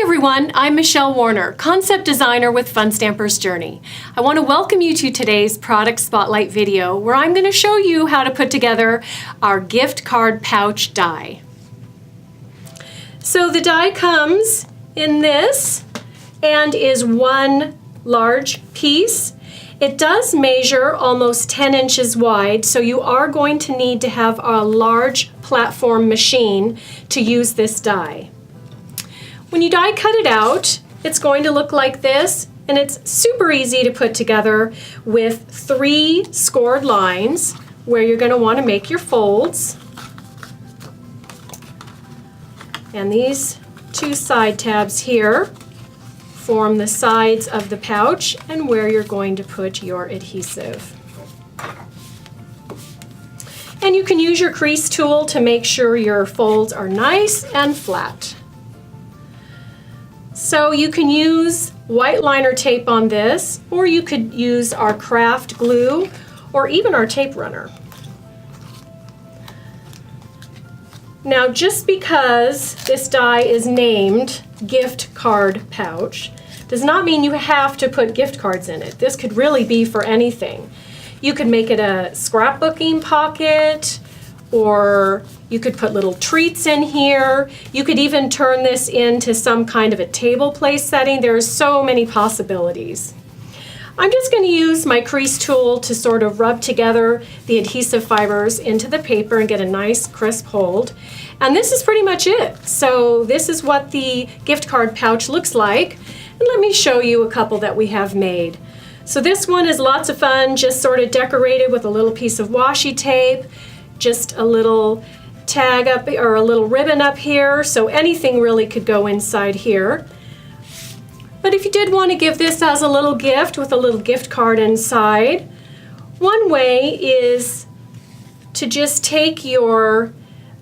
everyone, I'm Michelle Woerner, concept designer with Fun Stamper's Journey. I want to welcome you to today's product spotlight video where I'm going to show you how to put together our gift card pouch die. So the die comes in this and is one large piece. It does measure almost 10 inches wide, so you are going to need to have a large platform machine to use this die. When you die cut it out, it's going to look like this, and it's super easy to put together with 3 scored lines where you're going to want to make your folds. And these 2 side tabs here form the sides of the pouch and where you're going to put your adhesive. And you can use your crease tool to make sure your folds are nice and flat. So you can use white liner tape on this, or you could use our craft glue or even our tape runner. Now, just because this die is named gift card pouch does not mean you have to put gift cards in it. This could really be for anything. You could make it a scrapbooking pocket, or you could put little treats in here. You could even turn this into some kind of a table place setting. There's so many possibilities. I'm just going to use my crease tool to sort of rub together the adhesive fibers into the paper and get a nice crisp hold. And this is pretty much it. So this is what the gift card pouch looks like. And let me show you a couple that we have made. So this one is lots of fun, just sort of decorated with a little piece of washi tape, just a little tag up or a little ribbon up here, so anything really could go inside here. But if you did want to give this as a little gift with a little gift card inside, one way is to just take your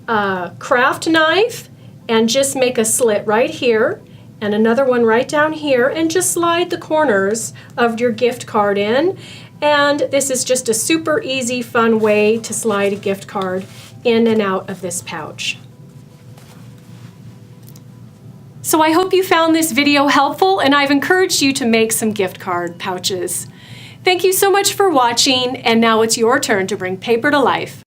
craft knife and just make a slit right here and another one right down here and just slide the corners of your gift card in. And this is just a super easy, fun way to slide a gift card in and out of this pouch. So I hope you found this video helpful, and I've encouraged you to make some gift card pouches. Thank you so much for watching, and now it's your turn to bring paper to life.